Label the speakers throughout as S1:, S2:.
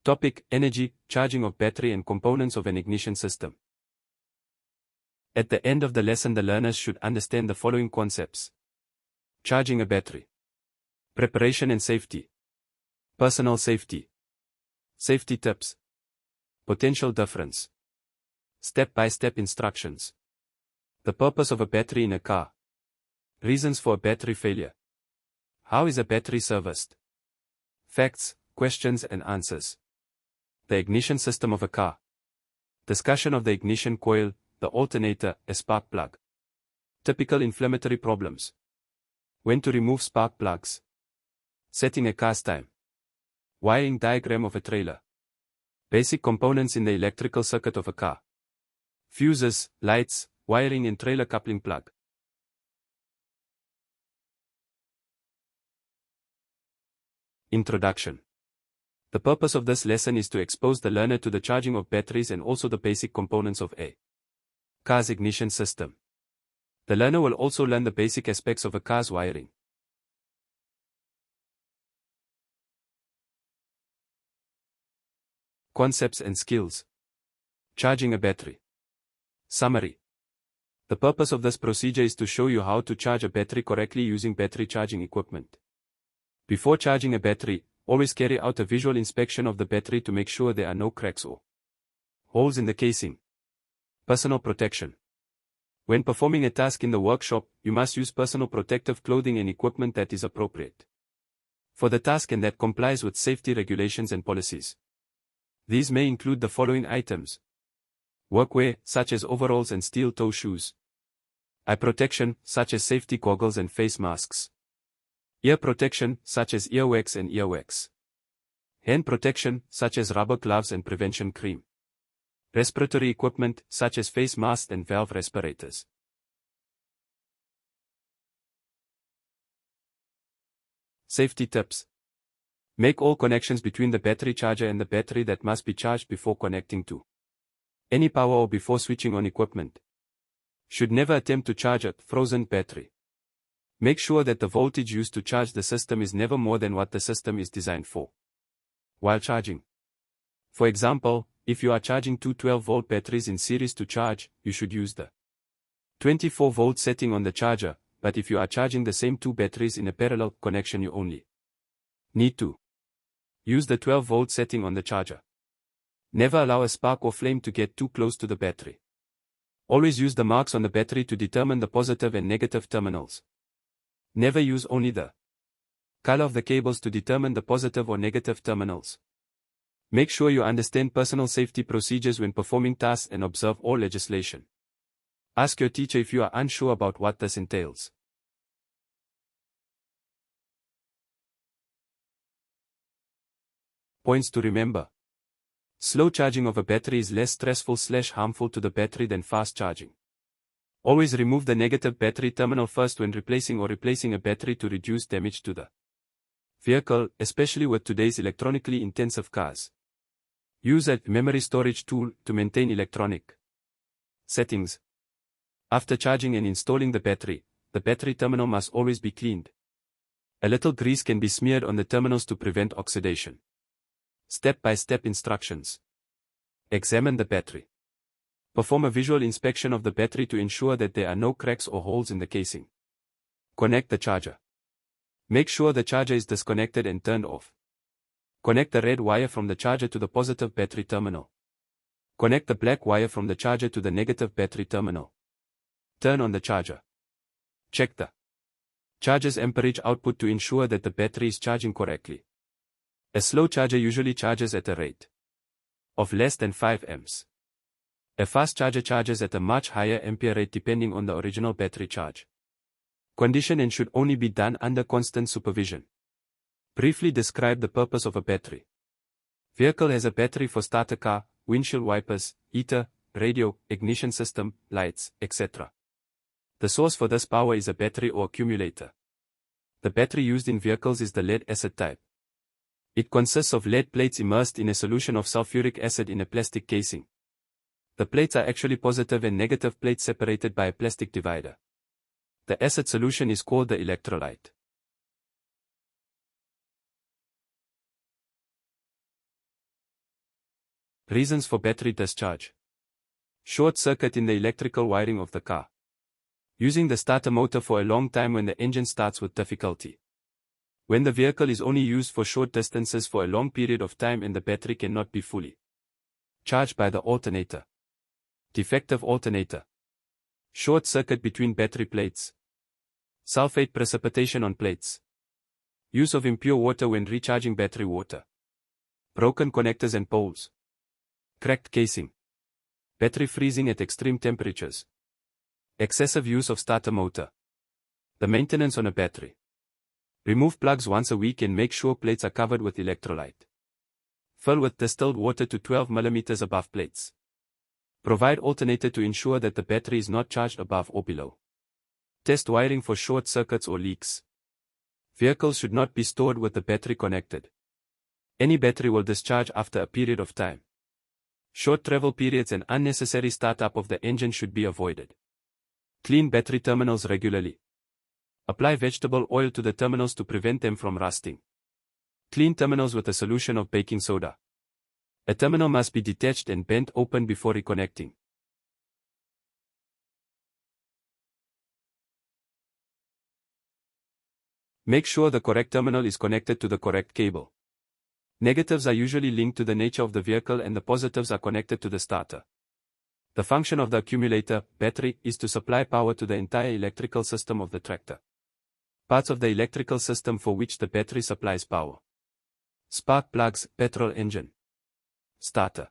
S1: Topic: Energy, charging of battery and components of an ignition system. At the end of the lesson, the learners should understand the following concepts: charging a battery, preparation and safety, personal safety, safety tips, potential difference, step-by-step instructions, the purpose of a battery in a car, reasons for a battery failure, how is a battery serviced, facts, questions and answers, the ignition system of a car, discussion of the ignition coil, the alternator, a spark plug, typical inflammatory problems, when to remove spark plugs, setting a car's time, wiring diagram of a trailer, basic components in the electrical circuit of a car, fuses, lights, wiring and trailer coupling plug. Introduction. The purpose of this lesson is to expose the learner to the charging of batteries and also the basic components of a car's ignition system. The learner will also learn the basic aspects of a car's wiring. Concepts and skills. Charging a battery. Summary. The purpose of this procedure is to show you how to charge a battery correctly using battery charging equipment. Before charging a battery, always carry out a visual inspection of the battery to make sure there are no cracks or holes in the casing. Personal protection. When performing a task in the workshop, you must use personal protective clothing and equipment that is appropriate for the task and that complies with safety regulations and policies. These may include the following items: workwear, such as overalls and steel-toe shoes; eye protection, such as safety goggles and face masks; ear protection, such as earwax and earwax; hand protection, such as rubber gloves and prevention cream; respiratory equipment, such as face masks and valve respirators. Safety tips. Make all connections between the battery charger and the battery that must be charged before connecting to any power or before switching on equipment. Should never attempt to charge a frozen battery. Make sure that the voltage used to charge the system is never more than what the system is designed for while charging. For example, if you are charging two 12-volt batteries in series to charge, you should use the 24-volt setting on the charger, but if you are charging the same two batteries in a parallel connection, you only need to use the 12-volt setting on the charger. Never allow a spark or flame to get too close to the battery. Always use the marks on the battery to determine the positive and negative terminals. Never use only the color of the cables to determine the positive or negative terminals. Make sure you understand personal safety procedures when performing tasks and observe all legislation. Ask your teacher if you are unsure about what this entails. Points to remember. Slow charging of a battery is less stressful/harmful to the battery than fast charging. Always remove the negative battery terminal first when replacing a battery to reduce damage to the vehicle, especially with today's electronically intensive cars. Use a memory storage tool to maintain electronic settings. After charging and installing the battery terminal must always be cleaned. A little grease can be smeared on the terminals to prevent oxidation. Step-by-step instructions. Examine the battery. Perform a visual inspection of the battery to ensure that there are no cracks or holes in the casing. Connect the charger. Make sure the charger is disconnected and turned off. Connect the red wire from the charger to the positive battery terminal. Connect the black wire from the charger to the negative battery terminal. Turn on the charger. Check the charger's amperage output to ensure that the battery is charging correctly. A slow charger usually charges at a rate of less than 5 amps. A fast charger charges at a much higher ampere rate depending on the original battery charge condition and should only be done under constant supervision. Briefly describe the purpose of a battery. Vehicle has a battery for starter car, windshield wipers, heater, radio, ignition system, lights, etc. The source for this power is a battery or accumulator. The battery used in vehicles is the lead acid type. It consists of lead plates immersed in a solution of sulfuric acid in a plastic casing. The plates are actually positive and negative plates separated by a plastic divider. The acid solution is called the electrolyte. Reasons for battery discharge. Short circuit in the electrical wiring of the car. Using the starter motor for a long time when the engine starts with difficulty. When the vehicle is only used for short distances for a long period of time and the battery cannot be fully charged by the alternator. Defective alternator. Short circuit between battery plates. Sulfate precipitation on plates. Use of impure water when recharging battery water. Broken connectors and poles. Cracked casing. Battery freezing at extreme temperatures. Excessive use of starter motor. The maintenance on a battery. Remove plugs once a week and make sure plates are covered with electrolyte. Fill with distilled water to 12 mm above plates. Provide alternator to ensure that the battery is not charged above or below. Test wiring for short circuits or leaks. Vehicles should not be stored with the battery connected. Any battery will discharge after a period of time. Short travel periods and unnecessary startup of the engine should be avoided. Clean battery terminals regularly. Apply vegetable oil to the terminals to prevent them from rusting. Clean terminals with a solution of baking soda. A terminal must be detached and bent open before reconnecting. Make sure the correct terminal is connected to the correct cable. Negatives are usually linked to the nature of the vehicle and the positives are connected to the starter. The function of the accumulator, battery, is to supply power to the entire electrical system of the tractor. Parts of the electrical system for which the battery supplies power. Spark plugs, petrol engine. Starter.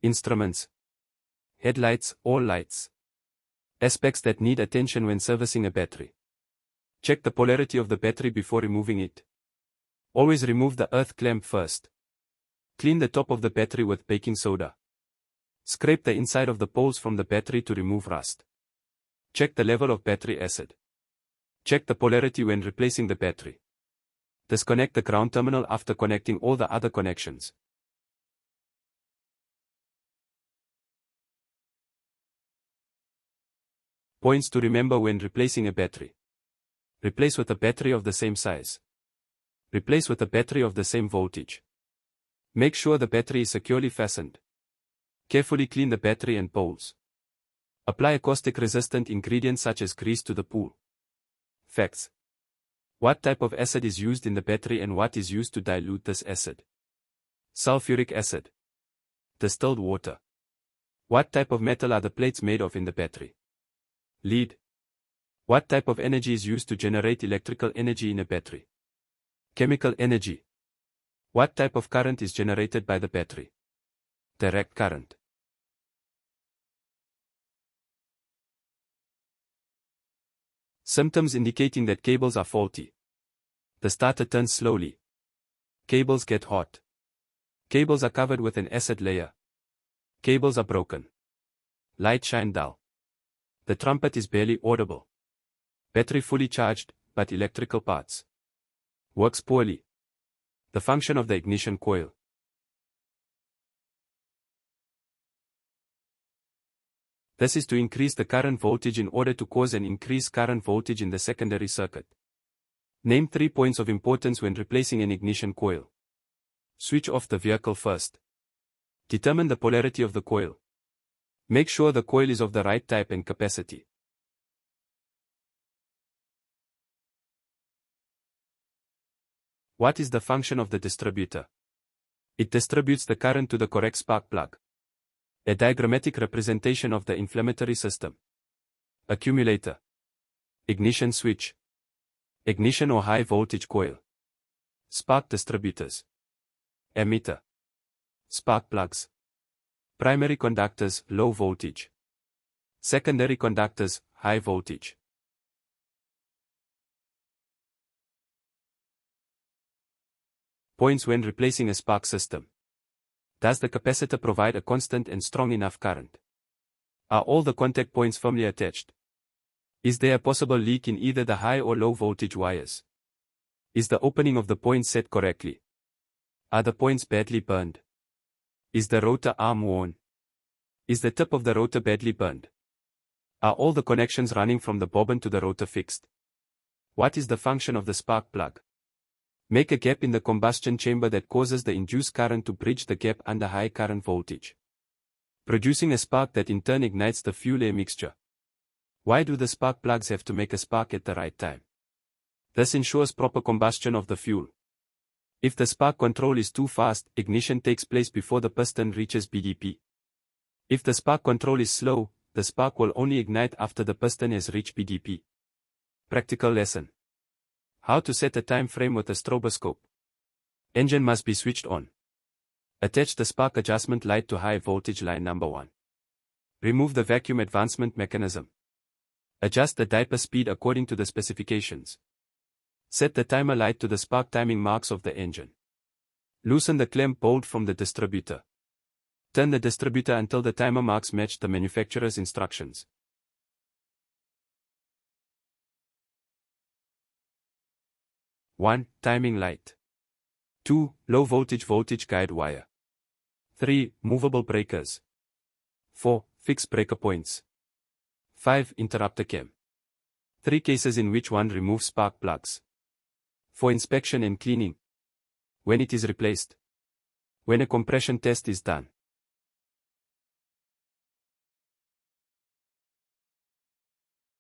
S1: Instruments. Headlights or lights. Aspects that need attention when servicing a battery. Check the polarity of the battery before removing it. Always remove the earth clamp first. Clean the top of the battery with baking soda. Scrape the inside of the poles from the battery to remove rust. Check the level of battery acid. Check the polarity when replacing the battery. Disconnect the ground terminal after connecting all the other connections. Points to remember when replacing a battery. Replace with a battery of the same size. Replace with a battery of the same voltage. Make sure the battery is securely fastened. Carefully clean the battery and poles. Apply a caustic-resistant ingredient such as grease to the pool. Facts. What type of acid is used in the battery and what is used to dilute this acid? Sulfuric acid. Distilled water. What type of metal are the plates made of in the battery? Lead. What type of energy is used to generate electrical energy in a battery? Chemical energy. What type of current is generated by the battery? Direct current. Symptoms indicating that cables are faulty. The starter turns slowly. Cables get hot. Cables are covered with an acid layer. Cables are broken. Light shine dull. The trumpet is barely audible. Battery fully charged, but electrical parts. Works poorly. The function of the ignition coil. This is to increase the current voltage in order to cause an increased current voltage in the secondary circuit. Name 3 points of importance when replacing an ignition coil. Switch off the vehicle first. Determine the polarity of the coil. Make sure the coil is of the right type and capacity. What is the function of the distributor? It distributes the current to the correct spark plug. A diagrammatic representation of the inflammatory system. Accumulator. Ignition switch. Ignition or high voltage coil. Spark distributors. Emitter. Spark plugs. Primary conductors, low voltage. Secondary conductors, high voltage. Points when replacing a spark system. Does the capacitor provide a constant and strong enough current? Are all the contact points firmly attached? Is there a possible leak in either the high or low voltage wires? Is the opening of the points set correctly? Are the points badly burned? Is the rotor arm worn? Is the tip of the rotor badly burned? Are all the connections running from the bobbin to the rotor fixed? What is the function of the spark plug? Make a gap in the combustion chamber that causes the induced current to bridge the gap under high current voltage, producing a spark that in turn ignites the fuel-air mixture. Why do the spark plugs have to make a spark at the right time? This ensures proper combustion of the fuel. If the spark control is too fast, ignition takes place before the piston reaches BDP. If the spark control is slow, the spark will only ignite after the piston has reached BDP. Practical lesson. How to set a time frame with a stroboscope. Engine must be switched on. Attach the spark adjustment light to high voltage line number 1. Remove the vacuum advancement mechanism. Adjust the diaper speed according to the specifications. Set the timer light to the spark timing marks of the engine. Loosen the clamp bolt from the distributor. Turn the distributor until the timer marks match the manufacturer's instructions. (1) Timing light. 2. Low voltage guide wire. 3. Movable breakers. 4. Fixed breaker points. 5. Interrupter cam. 3 cases in which one removes spark plugs. For inspection and cleaning. When it is replaced. When a compression test is done.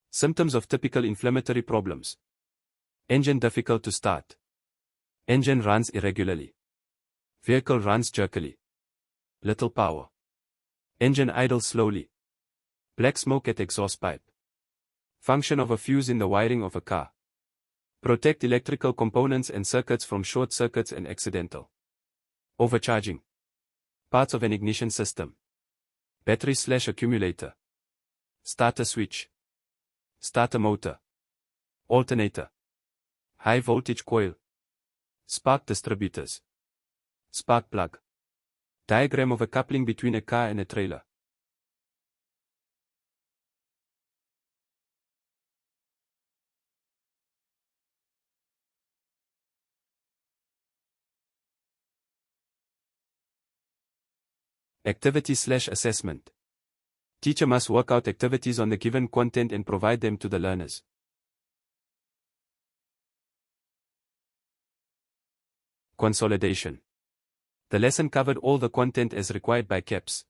S1: Symptoms of typical inflammatory problems. Engine difficult to start. Engine runs irregularly. Vehicle runs jerkily. Little power. Engine idles slowly. Black smoke at exhaust pipe. Function of a fuse in the wiring of a car. Protect electrical components and circuits from short circuits and accidental overcharging. Parts of an ignition system. Battery/accumulator. Starter switch. Starter motor. Alternator. High voltage coil. Spark distributors. Spark plug. Diagram of a coupling between a car and a trailer. Activity/assessment. Teacher must work out activities on the given content and provide them to the learners. Consolidation. The lesson covered all the content as required by CAPS.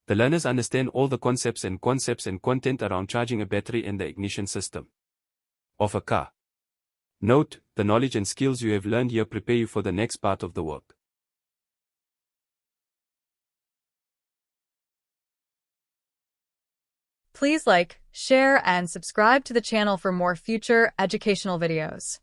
S1: The learners understand all the concepts and content around charging a battery and the ignition system of a car. Note, the knowledge and skills you have learned here prepare you for the next part of the work.
S2: Please like, share, and subscribe to the channel for more future educational videos.